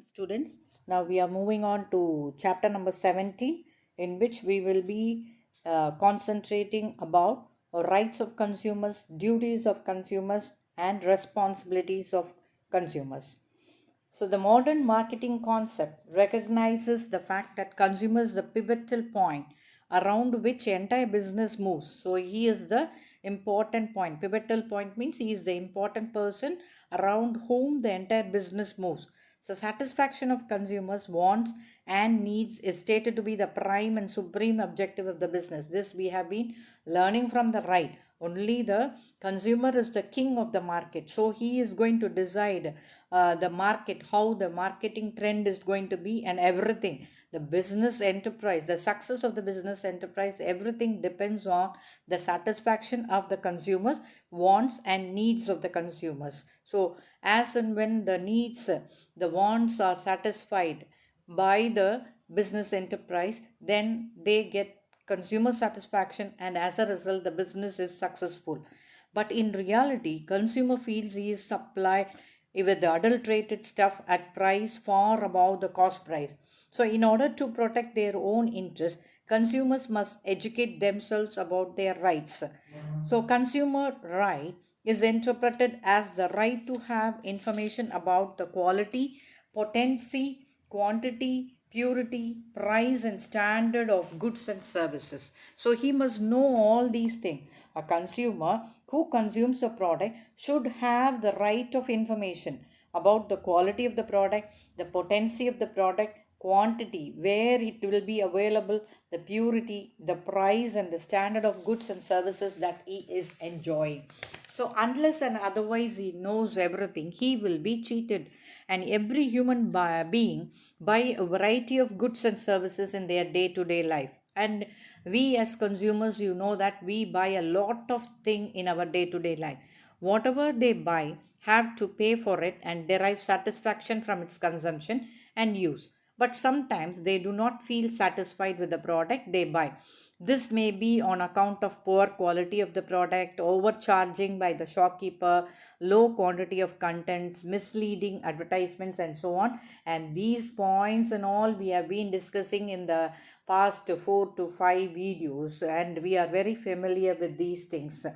Students, now we are moving on to chapter number 70, in which we will be concentrating about rights of consumers, duties of consumers, and responsibilities of consumers. So the modern marketing concept recognizes the fact that consumer is the pivotal point around which entire business moves. So he is the important point. Pivotal point means he is the important person around whom the entire business moves. So satisfaction of consumers' wants and needs is stated to be the prime and supreme objective of the business. This we have been learning from the right. Only the consumer is the king of the market. So he is going to decide the market, how the marketing trend is going to be, and everything. The business enterprise, the success of the business enterprise, everything depends on the satisfaction of the consumers' wants and needs of the consumers. So, as and when the needs, the wants are satisfied by the business enterprise, then they get consumer satisfaction, and as a result, the business is successful. But in reality, consumer feels he is supplied with the adulterated stuff at price far above the cost price. So in order to protect their own interests, consumers must educate themselves about their rights. So consumer right is interpreted as the right to have information about the quality, potency, quantity, purity, price, and standard of goods and services. So he must know all these things. A consumer who consumes a product should have the right of information about the quality of the product, the potency of the product, quantity, where it will be available, the purity, the price, and the standard of goods and services that he is enjoying. So, unless and otherwise he knows everything, he will be cheated. And every human being buy a variety of goods and services in their day-to-day life. And we as consumers, you know that we buy a lot of things in our day-to-day life. Whatever they buy, have to pay for it and derive satisfaction from its consumption and use. But sometimes they do not feel satisfied with the product they buy. This may be on account of poor quality of the product, overcharging by the shopkeeper, low quantity of contents, misleading advertisements, and so on. And these points and all we have been discussing in the past 4 to 5 videos, and we are very familiar with these things.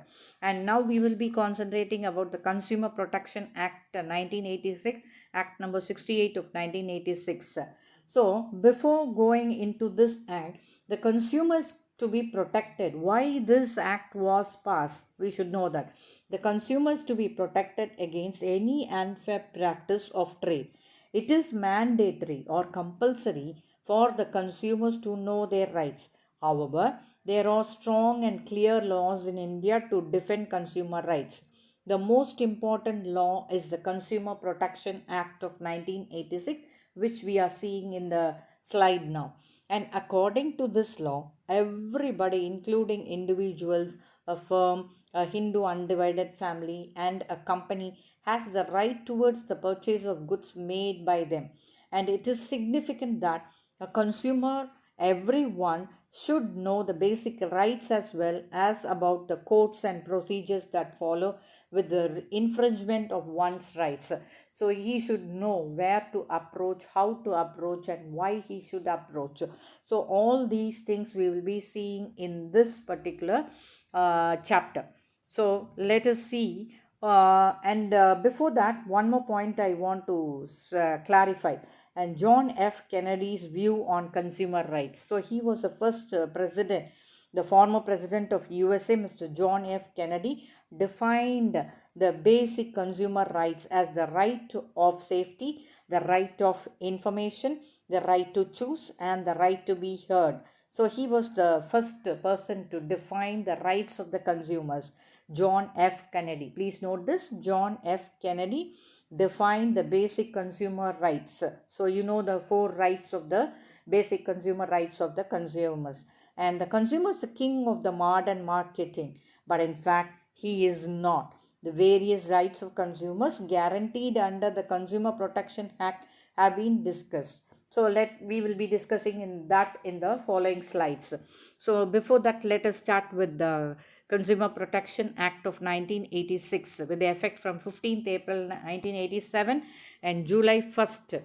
And now we will be concentrating about the Consumer Protection Act 1986, Act number 68 of 1986. So before going into this act, the consumers to be protected, why this act was passed, we should know that the consumers to be protected against any unfair practice of trade. It is mandatory or compulsory for the consumers to know their rights. However, there are strong and clear laws in India to defend consumer rights. The most important law is the Consumer Protection Act of 1986, which we are seeing in the slide now. And according to this law, everybody, including individuals, a firm, a Hindu undivided family, and a company, has the right towards the purchase of goods made by them. And it is significant that a consumer, everyone, should know the basic rights as well as about the codes and procedures that follow with the infringement of one's rights. So he should know where to approach, how to approach, and why he should approach. So all these things we will be seeing in this particular chapter. So let us see. Before that, one more point I want to clarify. And John F. Kennedy's view on consumer rights. So he was the first president, the former president of USA, Mr. John F. Kennedy, defined the basic consumer rights as the right of safety, the right of information, the right to choose, and the right to be heard. So he was the first person to define the rights of the consumers, John F. Kennedy. Please note this, John F. Kennedy defined the basic consumer rights. So you know the 4 rights of the basic consumer rights of the consumers. And the consumer is the king of the modern marketing, but in fact he is not. The various rights of consumers guaranteed under the Consumer Protection Act have been discussed. So we will be discussing in the following slides. So before that, let us start with the Consumer Protection Act of 1986 with the effect from 15th April 1987 and July 1st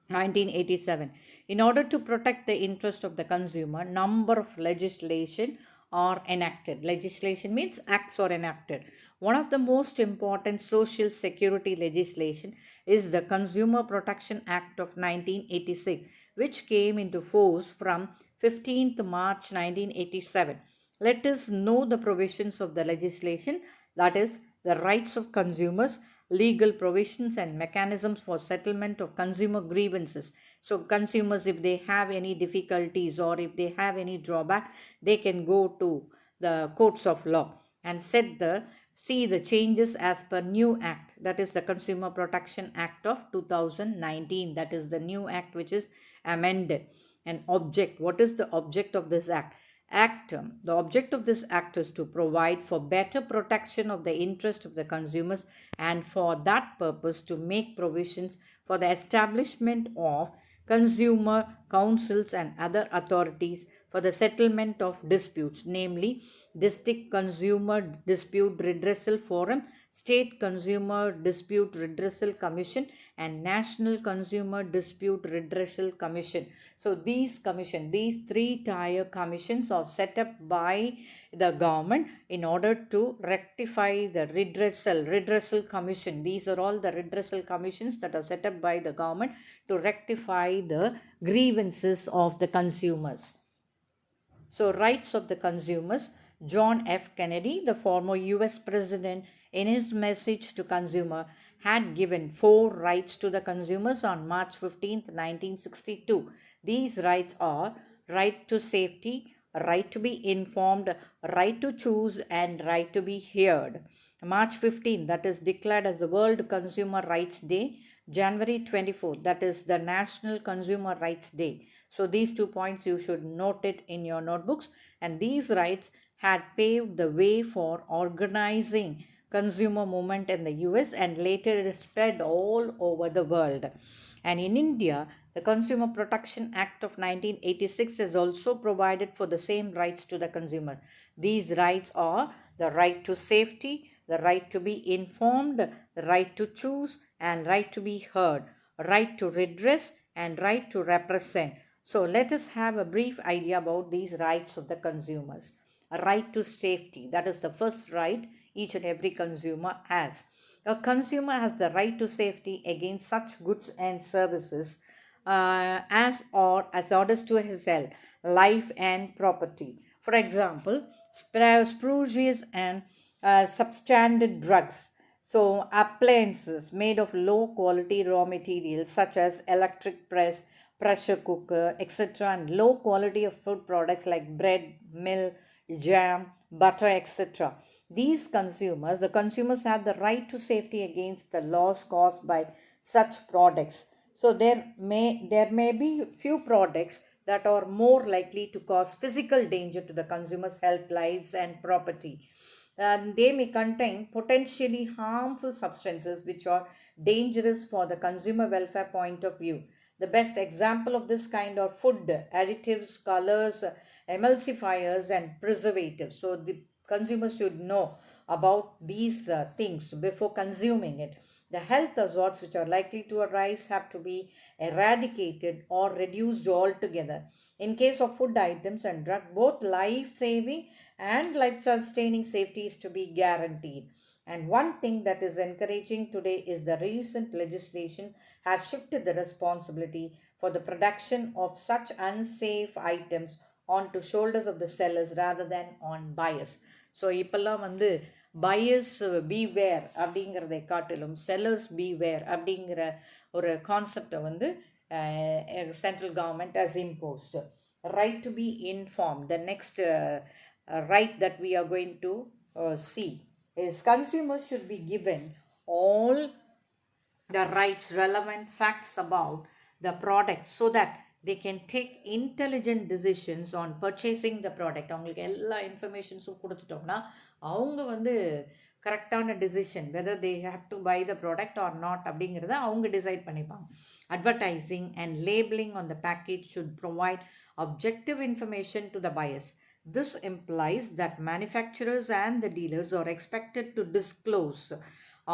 1987. In order to protect the interest of the consumer, number of legislation are enacted. Legislation means acts are enacted. One of the most important social security legislation is the Consumer Protection Act of 1986, which came into force from 15th March 1987. Let us know the provisions of the legislation, that is, the rights of consumers, legal provisions and mechanisms for settlement of consumer grievances. So consumers, if they have any difficulties or if they have any drawback, they can go to the courts of law and see the changes as per new act, that is the Consumer Protection Act of 2019. That is the new act which is amended. And object, what is the object of this act? The object of this act is to provide for better protection of the interest of the consumers, and for that purpose to make provisions for the establishment of consumer councils and other authorities for the settlement of disputes, namely District Consumer Dispute Redressal Forum, State Consumer Dispute Redressal Commission, and National Consumer Dispute Redressal Commission. So these three-tier commissions are set up by the government in order to rectify the redressal commission. These are all the redressal commissions that are set up by the government to rectify the grievances of the consumers. So, rights of the consumers. John F. Kennedy, the former US president, in his message to consumer, had given 4 rights to the consumers on March 15, 1962. These rights are right to safety, right to be informed, right to choose, and right to be heard. March 15, that is declared as the World Consumer Rights Day. January 24, that is the National Consumer Rights Day. So these 2 points you should note it in your notebooks. And these rights had paved the way for organizing consumer movement in the US, and later it spread all over the world. And in India, the Consumer Protection Act of 1986 has also provided for the same rights to the consumer. These rights are the right to safety, the right to be informed, the right to choose, and right to be heard, right to redress, and right to represent. So let us have a brief idea about these rights of the consumers. A right to safety, that is the first right each and every consumer has. A consumer has the right to safety against such goods and services as or hazardous to his health, life, and property. For example, spurious and substandard drugs. So, appliances made of low quality raw materials such as electric press, pressure cooker, etc., and low quality of food products like bread, milk, jam, butter, etc. The consumers have the right to safety against the loss caused by such products. So there may be few products that are more likely to cause physical danger to the consumer's health, lives, and property. And they may contain potentially harmful substances which are dangerous for the consumer welfare point of view. The best example of this kind are food additives, colors, emulsifiers, and preservatives. So the consumers should know about these things before consuming it. The health hazards which are likely to arise have to be eradicated or reduced altogether. In case of food items and drug, both life-saving and life-sustaining safety is to be guaranteed. And one thing that is encouraging today is the recent legislation has shifted the responsibility for the production of such unsafe items onto shoulders of the sellers rather than on buyers. So இப்போல்லாம் buyers beware அப்படிங்கிறதை காட்டிலும் sellers beware அப்படிங்கிற ஒரு கான்செப்டை central government has imposed. Right to be informed. The next right that we are going to see is consumers should be given all the rights, relevant facts about the product so that they can take intelligent decisions on purchasing the product. அவங்களுக்கு எல்லா இன்ஃபர்மேஷன்ஸும் கொடுத்துட்டோம்னா அவங்க கரெக்டான decision whether they have to buy the product or not அப்படிங்கிறத அவங்க decide பண்ணிப்பாங்க. Advertising and labeling on the package should provide objective information to the buyers. This implies that manufacturers and the dealers are expected to disclose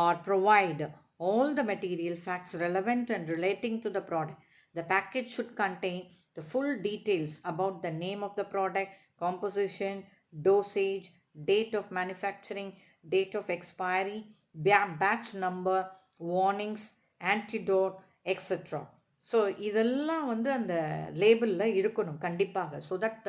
or provide all the material facts relevant and relating to the product. The package should contain the full details about the name of the product, composition, dosage, date of manufacturing, date of expiry, batch number, warnings, antidote, etc. So இதெல்லாம் வந்து அந்த லேபிளில் இருக்கணும் கண்டிப்பாக. So that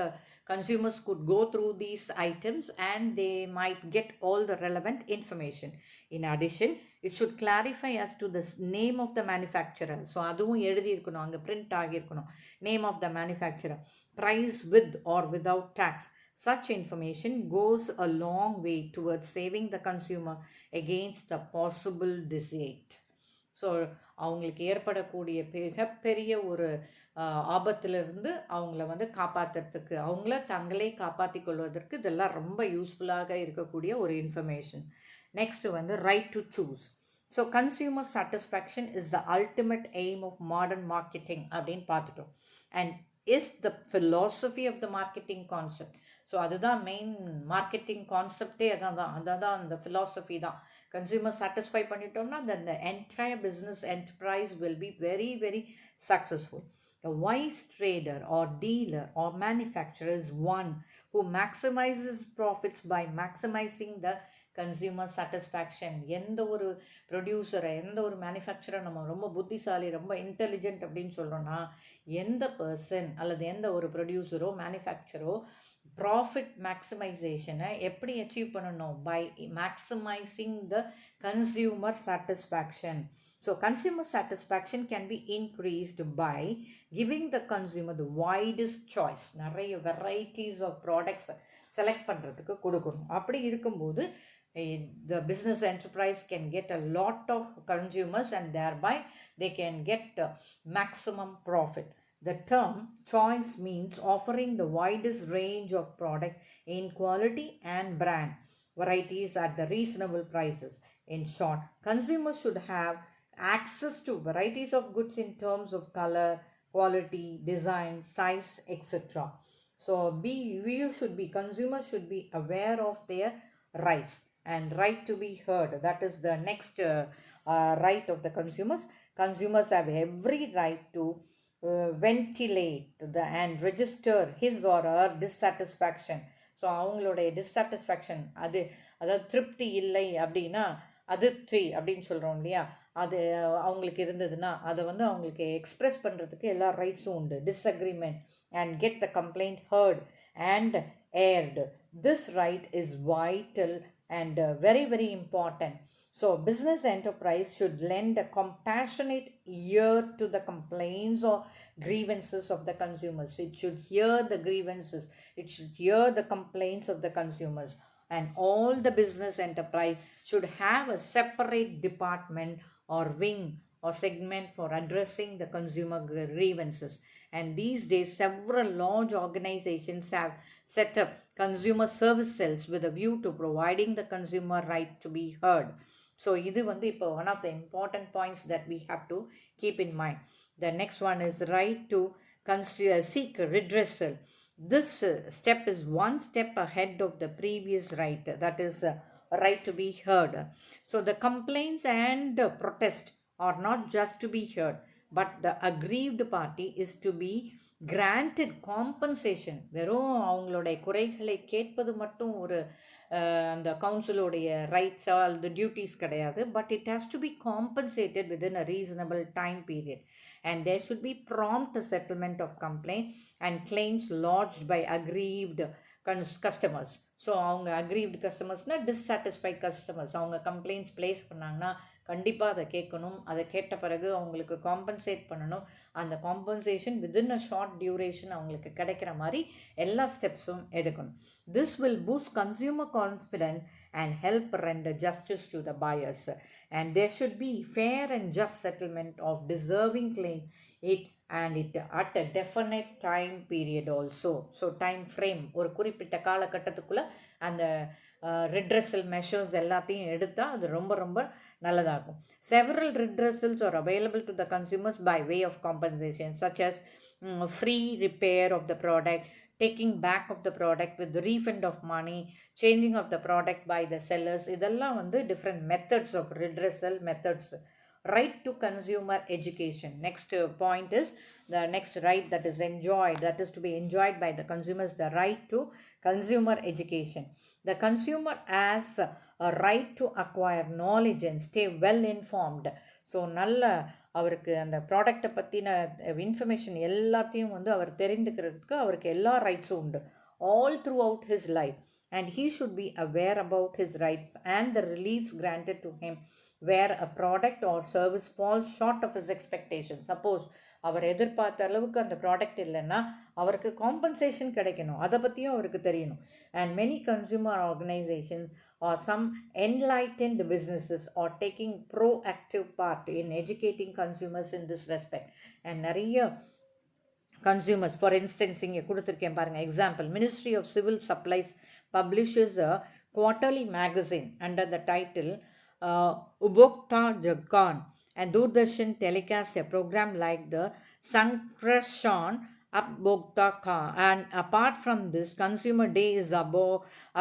consumers could go through these items and they might get all the relevant information. In addition, it should clarify as to the name of the manufacturer. So அதுவும் எழுதியிருக்கணும், அங்கே print ஆகியிருக்கணும். Name of the manufacturer, price with or without tax. Such information goes a long way towards saving the consumer against the possible deceit. So அவங்களுக்கு ஏற்படக்கூடிய மிகப்பெரிய ஒரு ஆபத்திலிருந்து அவங்கள வந்து காப்பாற்றுறதுக்கு, அவங்கள தங்களே காப்பாற்றி கொள்வதற்கு இதெல்லாம் ரொம்ப யூஸ்ஃபுல்லாக இருக்கக்கூடிய ஒரு இன்ஃபர்மேஷன். நெக்ஸ்ட் வந்து right to choose. So consumer satisfaction is the ultimate aim of modern marketing அப்படின்னு பார்த்துட்டோம். And is the philosophy of the marketing concept. So அதுதான் மெயின் மார்க்கெட்டிங் கான்செப்டே அதான் அந்த ஃபிலாசபி தான். Consumer satisfy பண்ணிட்டோம்னா then the entire business enterprise will be very, very successful. A wise trader or dealer or manufacturer is one who maximizes profits by maximizing the consumer satisfaction. எந்த ஒரு ப்ரொடியூசரை, எந்த ஒரு மேனுஃபேக்சரை நம்ம ரொம்ப புத்திசாலி, ரொம்ப இன்டெலிஜென்ட் அப்படின்னு சொல்கிறோன்னா, எந்த பர்சன் அல்லது எந்த ஒரு ப்ரொடியூசரோ மேனுஃபேக்சரோ ப்ராஃபிட் மேக்ஸிமைசேஷனை எப்படி அச்சீவ் பண்ணணும்? By maximising the consumer satisfaction. So consumer satisfaction can be increased by giving the consumer the widest choice. நிறைய வெரைட்டிஸ் ஆஃப் ப்ராடக்ட்ஸ் செலக்ட் பண்ணுறதுக்கு கொடுக்கணும். அப்படி இருக்கும்போது the business enterprise can get a lot of consumers and thereby they can get maximum profit. The term choice means offering the widest range of product in quality and brand varieties at the reasonable prices. In short, consumers should have access to varieties of goods in terms of color, quality, design, size, etc. So consumers should be aware of their rights and right to be heard. That is the next right of the consumers. Consumers have every right to ventilate and register his or her dissatisfaction. So அவங்களுடைய dissatisfaction, அதாவது திருப்தி இல்லை அப்படின்னா, அதிருப்தி அப்படின்னு சொல்கிறோம் இல்லையா, அது அவங்களுக்கு இருந்ததுன்னா அதை வந்து அவங்களுக்கு எக்ஸ்ப்ரெஸ் பண்ணுறதுக்கு எல்லா ரைட்ஸும் உண்டு. Disagreement and get the complaint heard and aired. This right is vital and very, very important. So business enterprise should lend a compassionate ear to the complaints or grievances of the consumers. It should hear the grievances. It should hear the complaints of the consumers. And all the business enterprise should have a separate department or wing or segment for addressing the consumer grievances. And these days, several large organizations have set up consumer service cells with a view to providing the consumer right to be heard. So, இது வந்து இப்போ one of the important points that we have to keep in mind. The next one is right to seek redressal. This step is one step ahead of the previous right, that is right to be heard. So, the complaints and protest are not just to be heard, but the aggrieved party is to be granted compensation. வெறும் அவங்களுடைய குறைகளை கேட்பது மட்டும் ஒரு அந்த கவுன்சிலோடைய ரைட்ஸோ அல்லது duties கிடையாது. But it has to be compensated within a reasonable time period. And there should be prompt settlement of complaint and claims lodged by aggrieved customers. So அவங்க அக்ரீவ்டு கஸ்டமர்ஸ்னால் டிஸ்சாட்டிஸ்ஃபைட் கஸ்டமர்ஸ். அவங்க கம்ப்ளைண்ட்ஸ் ப்ளேஸ் பண்ணாங்கன்னா கண்டிப்பாக அதை கேட்கணும். அதை கேட்ட பிறகு அவங்களுக்கு காம்பன்சேட் பண்ணணும். அந்த compensation within a short duration அவங்களுக்கு கிடைக்கிற மாதிரி எல்லா ஸ்டெப்ஸும் எடுக்கணும். This will boost consumer confidence and help render justice to the buyers. And there should be fair and just settlement of deserving claims at a definite time period also. So time frame, ஒரு குறிப்பிட்ட காலகட்டத்துக்குள்ளே அந்த redressal measures எல்லாத்தையும் எடுத்தால் அது ரொம்ப ரொம்ப நல்லதாகும். Several redressals are available to the consumers by way of compensation, such as free repair of the product, taking back of the product with the refund of money, changing of the product by the sellers. இதெல்லாம் வந்து different methods of redressal methods. right to consumer education. Next point is the next right that is enjoyed, that is to be enjoyed by the consumers, the right to consumer education. The consumer has a right to acquire knowledge and stay well informed. So நல்ல அவருக்கு அந்த ப்ராடக்டை பற்றின information எல்லாத்தையும் வந்து அவர் தெரிந்துக்கிறதுக்கு அவருக்கு எல்லா ரைட்ஸும் உண்டு, all through out his life. And he should be aware about his rights and the reliefs granted to him where a product or service falls short of his expectations. Suppose அவர் எதிர்பார்த்த அளவுக்கு அந்த product இல்லைன்னா அவருக்கு compensation கிடைக்கணும், அதை பற்றியும் அவருக்கு தெரியணும். And many consumer organizations or some enlightened businesses are taking proactive part in educating consumers in this respect. And நிறைய consumers, for instance, இங்கே கொடுத்துருக்கேன் பாருங்கள் example, Ministry of Civil Supplies publishes a quarterly magazine under the title Upbhokta Jagran, and Doordarshan telecasts a program like the Sanrakshan Upbhokta Ka. And apart from this, Consumer Day is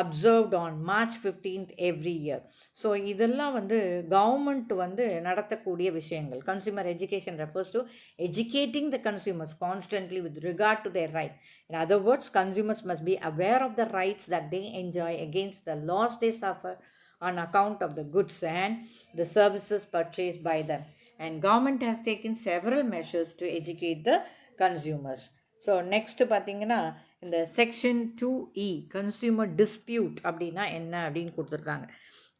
observed on March 15th every year. So இதெல்லாம் வந்து government வந்து நடத்தக்கூடிய விஷயங்கள். Consumer education refers to educating the consumers constantly with regard to their right. In other words, consumers must be aware of the rights that they enjoy against the loss they suffer on account of the goods and the services purchased by them. And government has taken several measures to educate the consumers. So next பார்த்தீங்கன்னா இந்த section 2E consumer dispute அப்படின்னா என்ன அப்படின்னு கொடுத்துருக்காங்க.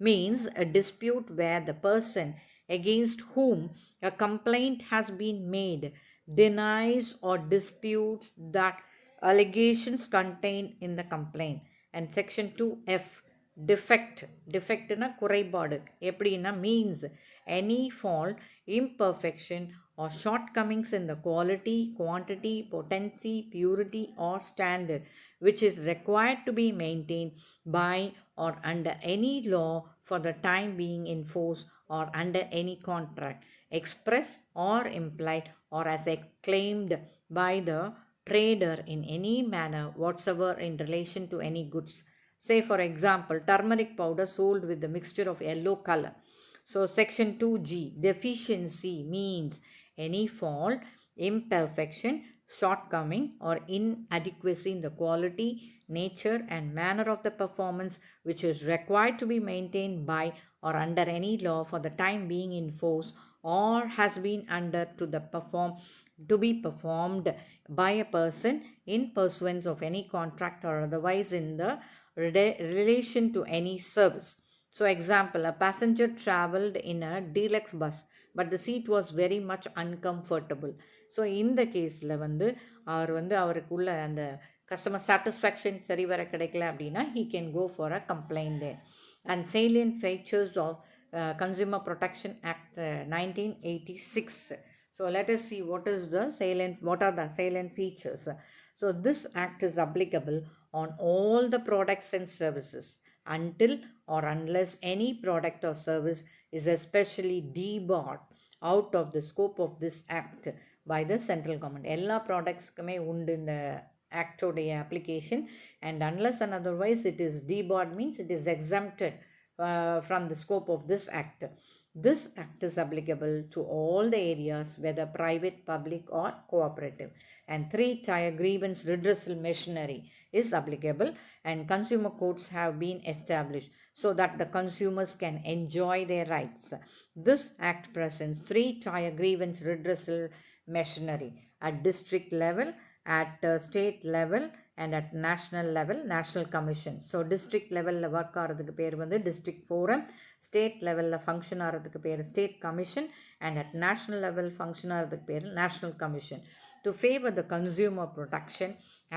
Means a dispute where the person against whom a complaint has been made denies or disputes that allegations contained in the complaint. And section 2F defectனா குறைபாடு எப்படின்னா means any fault, imperfection or shortcomings in the quality, quantity, potency, purity or standard which is required to be maintained by or under any law for the time being in force or under any contract, express or implied or as claimed by the trader in any manner whatsoever in relation to any goods. Say for example, turmeric powder sold with the mixture of yellow color. So section 2G deficiency means any fault, imperfection, shortcoming or inadequacy in the quality, nature and manner of the performance which is required to be maintained by or under any law for the time being in force or has been under to be performed by a person in pursuance of any contract or otherwise in the relation to any service. So example, a passenger traveled in a deluxe bus but the seat was very much uncomfortable. So இந்த கேஸில் வந்து அவருக்குள்ள அந்த customer satisfaction சரி வர கிடைக்கல அப்படின்னா he can go for a complaint there. And salient features of Consumer Protection Act 1986. So let us see what are the salient features. So this act is applicable on all the products and services until or unless any product or service is especially debarred out of the scope of this act by the central government. எல்லா ப்ராடக்ட்ஸ்க்குமே உண்டு இந்த ஆக்டோடைய application, and unless and otherwise it is debarred means it is exempted from the scope of this act. This act is applicable to all the areas whether private, public or cooperative. And 3-tier grievance redressal machinery is applicable and consumer courts have been established so that the consumers can enjoy their rights. This act presents 3-tier grievance redressal machinery at district level, at state level and at national level, national commission. So district level work ஆகிறதுக்கு பேர் வந்து district forum, state level function ஆகிறதுக்கு பேர் state commission and at national level function ஆகிறதுக்கு பேர் national commission. To favor the consumer protection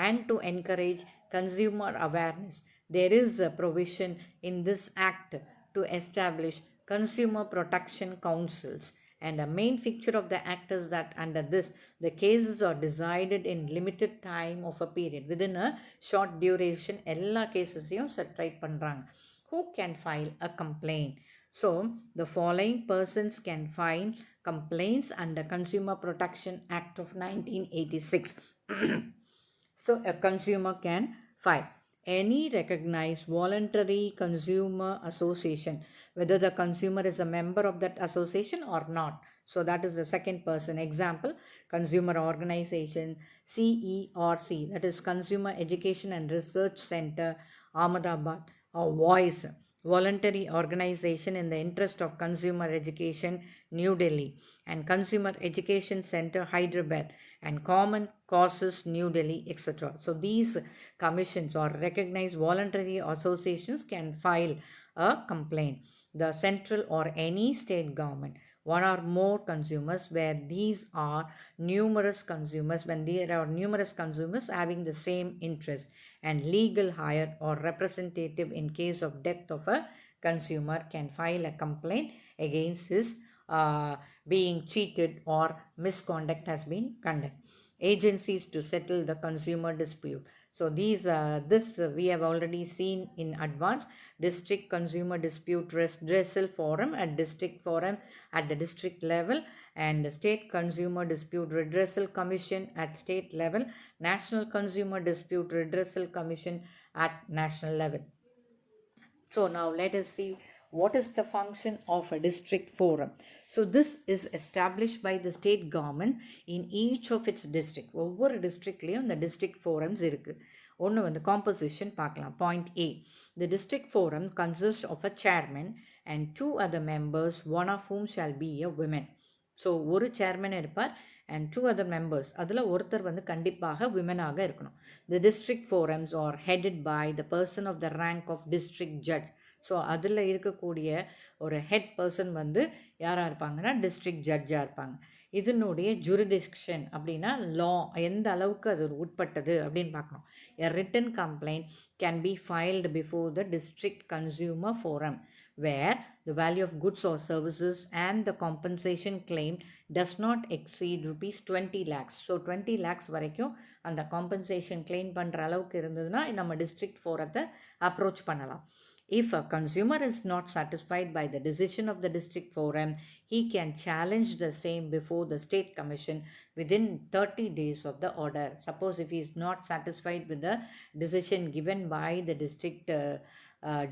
and to encourage consumer awareness, there is a provision in this act to establish consumer protection councils. And the main feature of the act is that under this, the cases are decided in limited time of a period. Within a short duration, எல்லா கேசஸையும் set right பண்ணுறாங்க. Who can file a complaint? So, the following persons can file complaints under Consumer Protection Act of 1986. So, a consumer can file any recognized voluntary consumer association whether the consumer is a member of that association or not. So that is the second person. Example, consumer organization, CERC, that is Consumer Education and Research Center, Ahmedabad, or voice, voluntary organization in the interest of consumer education, New Delhi, and Consumer Education Center, Hyderabad, and Common Causes, New Delhi, etc. So these commissions or recognized voluntary associations can file a complaint. The central or any state government, one or more consumers, where these are numerous consumers, when there are numerous consumers having the same interest, and legal hire or representative in case of death of a consumer can file a complaint against his being cheated or misconduct has been conducted. Agencies to settle the consumer dispute. So we have already seen in advance. District Consumer Dispute Redressal Forum at district forum at the district level, and State Consumer Dispute Redressal Commission at state level, National Consumer Dispute Redressal Commission at national level. So now let us see what is the function of a district forum. So this is established by the state government in each of its district. ஒவ்வொரு டிஸ்ட்ரிக்ட்லேயும் இந்த district forums இருக்குது. ஒன்று வந்து composition பார்க்கலாம். Point A. The district forum consists of a chairman and 2 other members, one of whom shall be a woman. So ஒரு chairman இருப்பார் and 2 other members. அதில் ஒருத்தர் வந்து கண்டிப்பாக விமனாக இருக்கணும். The district forums are headed by the person of the rank of district judge. So அதில் இருக்கக்கூடிய ஒரு ஹெட் பர்சன் வந்து யாராக இருப்பாங்கன்னா டிஸ்ட்ரிக்ட் ஜட்ஜாக இருப்பாங்க. இதனுடைய ஜூரிடிக்ஷன் அப்படின்னா லா எந்த அளவுக்கு அது உட்பட்டது அப்படின்னு பார்க்கணும். A written complaint can be filed before the district consumer forum where the value of goods or services and the compensation claimed does not exceed rupees 20 lakhs. So 20 lakhs வரைக்கும் அந்த compensation claim பண்ணுற அளவுக்கு இருந்ததுன்னா நம்ம district forumத்தை approach பண்ணலாம். If a consumer is not satisfied by the decision of the district forum, he can challenge the same before the state commission within 30 days of the order. Suppose if he is not satisfied with the decision given by the district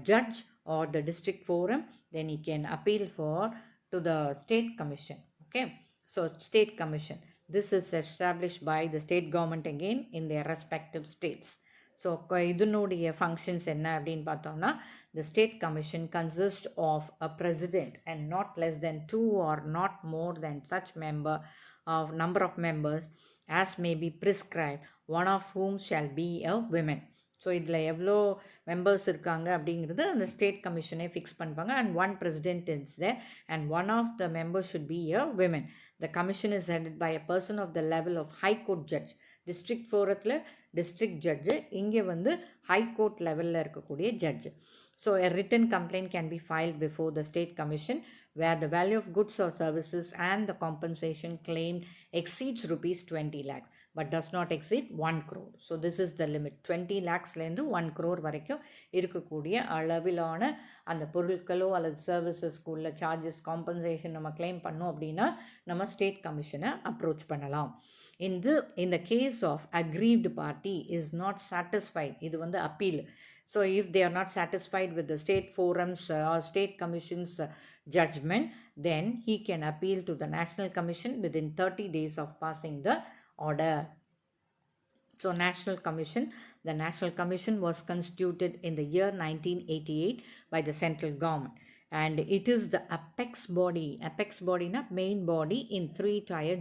judge or the district forum, then he can appeal to the state commission. Okay, so state commission, this is established by the state government again in their respective states. So இதனுடைய functions என்ன அப்படின்னு பார்த்தோம்னா, the state commission consists of a president and not less than 2 or not more than such number of members as may be prescribed, one of whom shall be a woman. So இதில் எவ்வளோ members இருக்காங்க அப்படிங்கிறது அந்த state கமிஷனே fix பண்ணுவாங்க. And one president is there and one of the members should be a women. The commission is headed by a person of the level of high court judge. District ஃபோரத்தில் district judge, இங்கே வந்து high court லெவலில் இருக்கக்கூடிய judge. So a written complaint can be filed before the state commission where the value of goods or services and the compensation claimed exceeds rupees 20 lakhs but does not exceed 1 crore. So this is the limit. 20 lakhsலேருந்து 1 crore வரைக்கும் இருக்கக்கூடிய அளவிலான அந்த பொருட்களோ அல்லது சர்வீசஸ்க்கு உள்ள charges compensation நம்ம claim பண்ணோம் அப்படின்னா நம்ம ஸ்டேட் கமிஷனை அப்ரோச் பண்ணலாம். In the case of aggrieved party is not satisfied, இது வந்து appeal. So if they are not satisfied with the state forums or state commission's judgment, then he can appeal to the national commission within 30 days of passing the order. So the national commission was constituted in the year 1988 by the central government, and it is the apex body na main body in 3-tier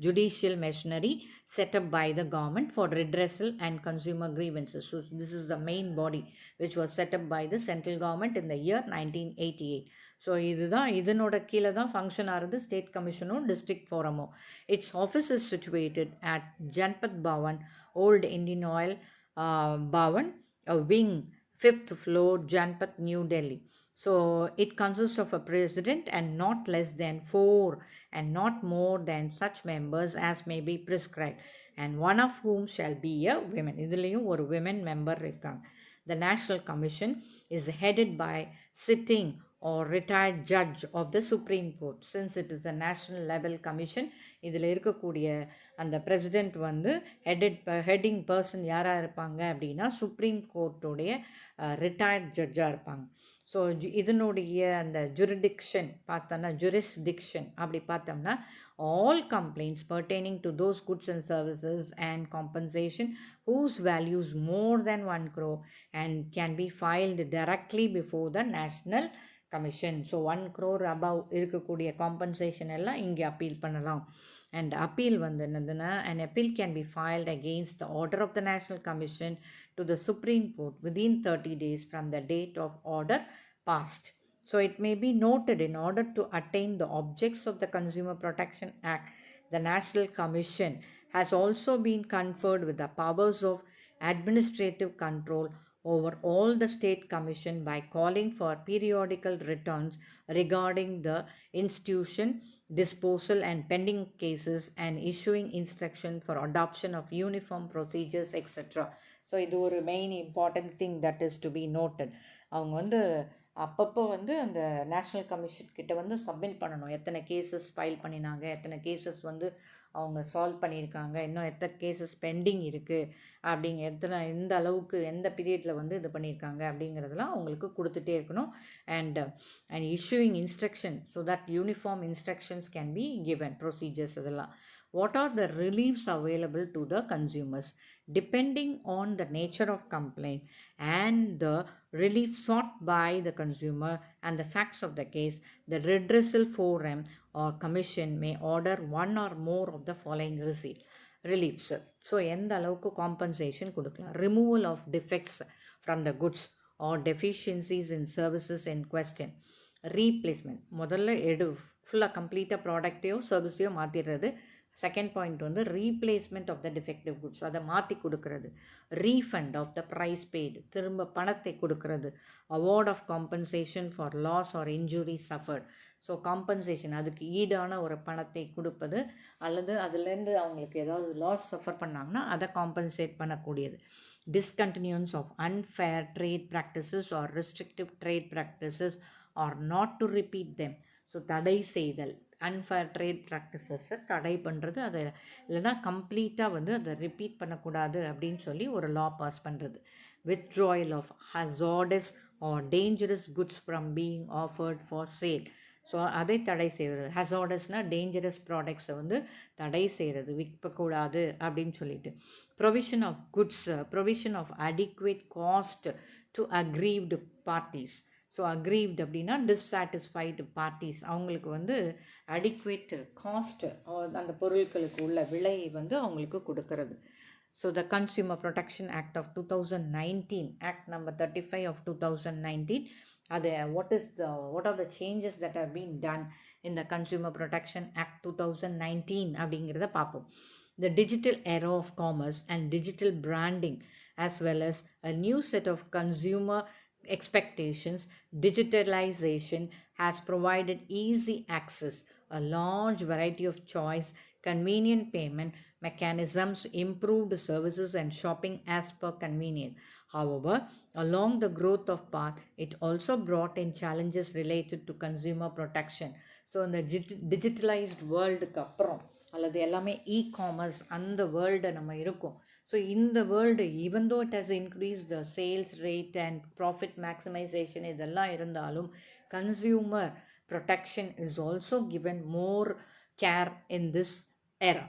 judicial machinery set up by the government for redressal and consumer grievances. So this is the main body which was set up by the central government in the year 1988. So இதுதான் இதனோட கீழே தான் function ஆகிறது state கமிஷனோ district ஃபோரமோ. Its office is situated at Janpath Bhavan, old Indian Oil Bhavan, wing, 5th floor, Janpat, New Delhi. So it consists of a president and not less than 4 and not more than such members as may be prescribed, and one of whom shall be a woman. இதுலேயும் ஒரு women member இருக்காங்க. The National Commission is headed by sitting or retired judge of the Supreme Court. Since it is a national level commission, இதில் இருக்கக்கூடிய அந்த president வந்து heading person யாராக இருப்பாங்க அப்படின்னா சுப்ரீம் கோர்ட்டோடைய ரிட்டையர்ட் ஜட்ஜாக இருப்பாங்க. ஸோ இதனுடைய அந்த jurisdiction அப்படி பார்த்தோம்னா all complaints pertaining to those goods and services and compensation whose value is more than 1 crore and can be filed directly before the National Commission. So 1 crore above இருக்கக்கூடிய compensation எல்லாம் இங்கே appeal பண்ணலாம். And appeal வந்து என்னதுன்னா an appeal can be filed against the order of the National Commission to the Supreme Court within 30 days from the date of order passed. So it may be noted, in order to attain the objects of the Consumer Protection Act, the National Commission has also been conferred with the powers of administrative control over all the state commission by calling for periodical returns regarding the institution, disposal and pending cases, and issuing instruction for adoption of uniform procedures, etc. So இது ஒரு main important thing that is to be noted. அவங்க வந்து அப்பப்போ வந்து அந்த national commission கிட்ட வந்து submit பண்ணணும், எத்தனை கேசஸ் ஃபைல் பண்ணினாங்க, எத்தனை கேசஸ் வந்து அவங்க சால்வ் பண்ணியிருக்காங்க, இன்னும் எத்தனை கேசஸ் பெண்டிங் இருக்குது அப்படிங்க, எந்த அளவுக்கு எந்த பீரியடில் வந்து இது பண்ணியிருக்காங்க அப்படிங்கிறதெல்லாம் அவங்களுக்கு கொடுத்துட்டே இருக்கணும். And issuing instruction so that uniform instructions can be given, procedures இதெல்லாம். What are the reliefs available to the consumers? Depending on the nature of complaint and the relief sought by the consumer and the facts of the case, the redressal forum or commission may order one or more of the following reliefs. So, எந்த அளவுக்கு compensation கொடுக்கலாம்? Removal of defects from the goods or deficiencies in services in question. Replacement, முதல்ல ஃபுல்லாக கம்ப்ளீட்டாக ப்ராடக்டையோ சர்வீஸையோ மாற்றிடுறது. Second point வந்து replacement of the defective goods, அதை மாற்றி கொடுக்கறது. Refund of the price paid, திரும்ப பணத்தை கொடுக்கறது. Award of compensation for loss or injury suffered. So compensation, அதுக்கு ஈடான ஒரு பணத்தை கொடுப்பது, அல்லது அதுலேருந்து அவங்களுக்கு ஏதாவது லாஸ் சஃபர் பண்ணாங்கன்னா அதை காம்பன்சேட் பண்ணக்கூடியது. Discontinuance of unfair trade practices or restrictive trade practices or not to repeat them. So தடை செய்தல், அன்ஃபேர் ட்ரேட் ப்ராக்டிசஸை தடை பண்ணுறது, அதை இல்லைனா கம்ப்ளீட்டாக வந்து அதை ரிப்பீட் பண்ணக்கூடாது அப்படின்னு சொல்லி ஒரு லா பாஸ் பண்ணுறது. withdrawal of hazardous or dangerous goods from being offered for sale. So அதை தடை செய்கிறது. ஹசார்டஸ்னால் டேஞ்சரஸ் ப்ராடக்ட்ஸை வந்து தடை செய்கிறது, விற்கக்கூடாது அப்படின்னு சொல்லிட்டு. Provision of goods, provision of adequate cost to aggrieved parties. So aggrieved அப்படின்னா டிஸ்சாட்டிஸ்ஃபைடு பார்ட்டிஸ், அவங்களுக்கு வந்து அடிக்வேட் காஸ்ட், அந்த பொருட்களுக்கு உள்ள விலையை வந்து அவங்களுக்கு கொடுக்கறது. So the consumer protection act of 2019, act number 35 of 2019, அது what are the changes that have been done in the Consumer Protection Act 2019 அப்படிங்கிறத பார்ப்போம். The digital era of commerce and digital branding, as well as a new set of consumer expectations, digitalization has provided easy access, a large variety of choice, convenient payment mechanisms, improved services and shopping as per convenience. However, along the growth of path, it also brought in challenges related to consumer protection. So இந்த digitalised வேர்ல்டுக்கு அப்புறம் அல்லது எல்லாமே e-commerce அந்த world நம்ம இருக்கும். So இந்த world even though it has increase the sales rate and profit maximisation இதெல்லாம் இருந்தாலும் consumer protection is also given more care in this era.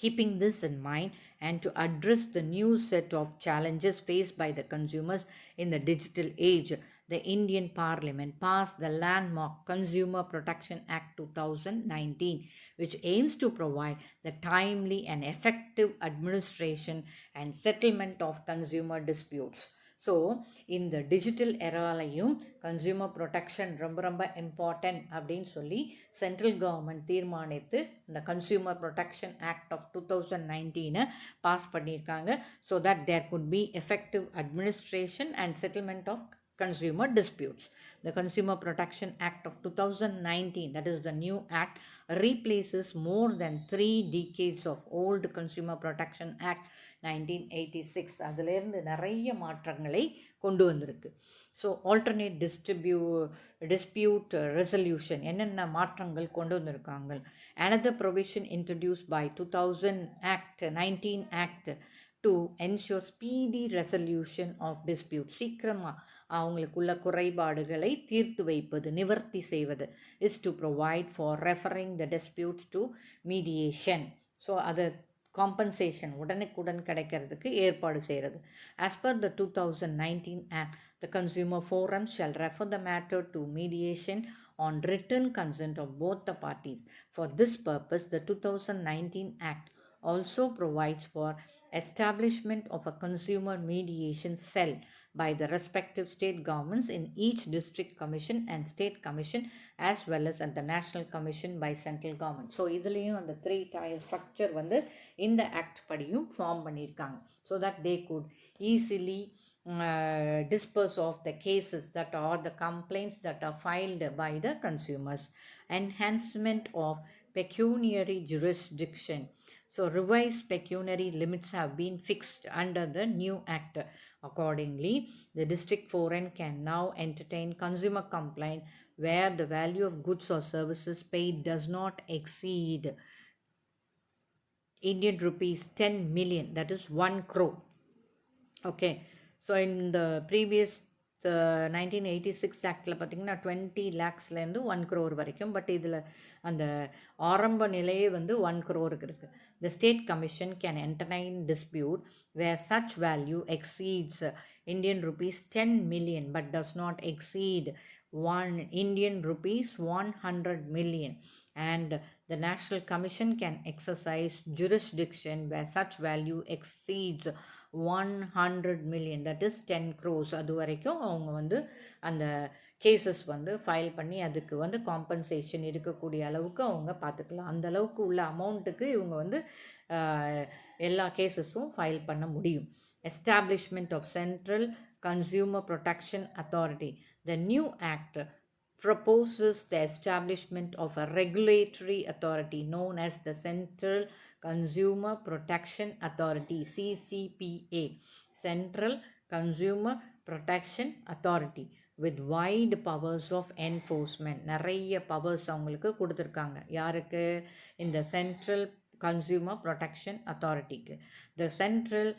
Keeping this in mind and to address the new set of challenges faced by the consumers in the digital age, the Indian Parliament passed the landmark Consumer Protection Act 2019, which aims to provide the timely and effective administration and settlement of consumer disputes. So இந்த digital எராலையும் consumer protection ரொம்ப ரொம்ப important அப்படின்னு சொல்லி central government தீர்மானித்து இந்த consumer protection act of 2019 pass பண்ணியிருக்காங்க. So that there could be effective administration and settlement of consumer disputes. The Consumer Protection Act of 2019, that is the new act, replaces more than 3 decades of old Consumer Protection Act 1986. அதிலிருந்து நிறைய மாற்றங்களை கொண்டு வந்திருக்கு. So alternate dispute resolution என்னென்ன மாற்றங்கள் கொண்டு வந்திருக்காங்க. Another provision introduced by 19 Act to ensure speedy resolution of disputes. சீக்கிரமாக அவங்களுக்குள்ள குறைபாடுகளை தீர்த்து வைப்பது, நிவர்த்தி செய்வது. Is to provide for referring the disputes to mediation. So அது காம்பன்சேஷன் உடனுக்குடன் கிடைக்கிறதுக்கு ஏற்பாடு செய்கிறது. As per the 2019 Act, the consumer forum shall refer the matter to mediation on written consent of both the parties. For this purpose, the 2019 Act also provides for establishment of a consumer mediation cell by the respective state governments in each district commission and state commission, as well as at the national commission by central government. So இதுலேயும் அந்த 3 tier structure வந்து இந்த act படியும் form பண்ணியிருக்காங்க. So that they could easily dispose of the cases that are the complaints that are filed by the consumers. Enhancement of pecuniary jurisdiction. So revised pecuniary limits have been fixed under the new act. Accordingly, the district forum can now entertain consumer complaint where the value of goods or services paid does not exceed Indian rupees 10 million, that is 1 crore. Okay, so in the previous 1986 ஆக்டில் பார்த்திங்கன்னா 20 lakhsலேருந்து 1 crore வரைக்கும், but இதில் அந்த ஆரம்ப நிலையே வந்து 1 crore இருக்குது. The state commission can entertain dispute where such value exceeds Indian rupees 10 million but does not exceed Indian rupees 100 million, and the national commission can exercise jurisdiction where such value exceeds 100 million, that is 10 crores. அது வரைக்கும் அவங்க வந்து அந்த cases வந்து file பண்ணி அதுக்கு வந்து compensation இருக்கக்கூடிய அளவுக்கு அவங்க பார்த்துக்கலாம். அந்த அளவுக்கு உள்ள அமௌண்ட்டுக்கு இவங்க வந்து எல்லா கேசஸும் ஃபைல் பண்ண முடியும். Establishment of central consumer protection authority. The new act proposes the establishment of a regulatory authority known as the Central Consumer Protection Authority, CCPA, Central Consumer Protection Authority, with wide powers of enforcement. நிறைய powers அவங்களுக்கு கொடுத்துருக்காங்க. யாருக்கு? இந்த central consumer protection அத்தாரிட்டிக்கு. The Central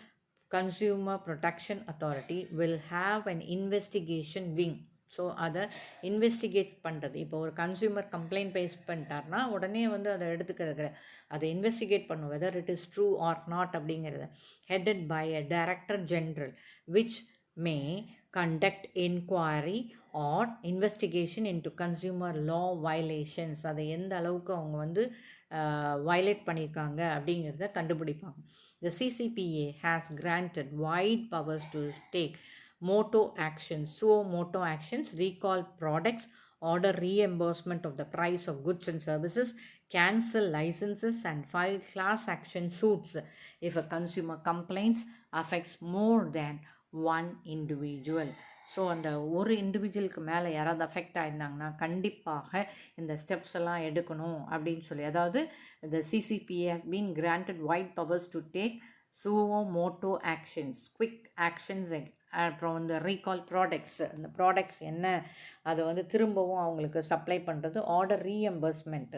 Consumer Protection Authority will have an investigation wing. So அதை investigate பண்ணுறது. இப்போ ஒரு கன்சியூமர் கம்ப்ளைண்ட் பேஸ் பண்ணிட்டார்னா உடனே வந்து அதை எடுத்துக்கிறது, அதை இன்வெஸ்டிகேட் பண்ணும் whether it is true or not அப்படிங்கிறத. Headed by a director general which may conduct enquiry or investigation into consumer law violations. அதை எந்த அளவுக்கு அவங்க வந்து வயலேட் பண்ணியிருக்காங்க அப்படிங்கிறத கண்டுபிடிப்பாங்க. The CCPA has granted wide powers to take moto actions, moto actions, recall products, order reimbursement of the price of goods and services, cancel licenses, and file class action suits if a consumer complaints affects more than one individual. So அந்த ஒரு இண்டிவிஜுவலுக்கு மேலே யாராவது affect ஆயிருந்தாங்கன்னா கண்டிப்பாக இந்த steps எல்லாம் எடுக்கணும் அப்படின்னு சொல்லி, அதாவது the CCPA has been granted wide powers to take moto actions, quick actions, அப்புறம் இந்த ரீகால் ப்ராடக்ட்ஸ், அந்த ப்ராடக்ட்ஸ் என்ன அதை வந்து திரும்பவும் அவங்களுக்கு சப்ளை பண்ணுறது, ஆர்டர் ரீஎம்பர்ஸ்மெண்ட்,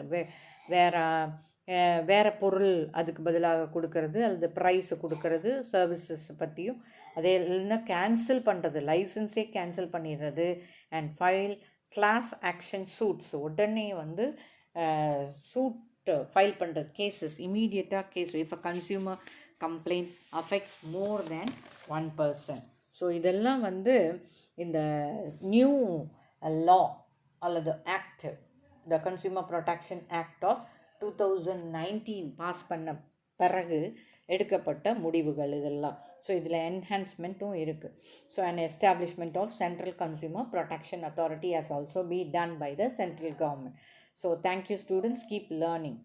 வேறு பொருள் அதுக்கு பதிலாக கொடுக்கறது, அல்லது ப்ரைஸு கொடுக்கறது, சர்வீசஸ் பற்றியும், அதே இல்லைன்னா கேன்சல் பண்ணுறது, லைசன்ஸே கேன்சல் பண்ணிடுறது, and file class action suits, உடனே வந்து சூட் ஃபைல் பண்ணுறது, கேசஸ் இமீடியட்டாக case if a consumer complaint affects more than 1 person. So இதெல்லாம் வந்து இந்த நியூ லா அல்லது act, the consumer protection act of 2019 pass பண்ண பிறகு எடுக்கப்பட்ட முடிவுகள் இதெல்லாம். ஸோ இதில் என்ஹான்ஸ்மெண்ட்டும் இருக்குது. So and establishment of central consumer protection authority has also be done by the central government. So thank you students, keep learning.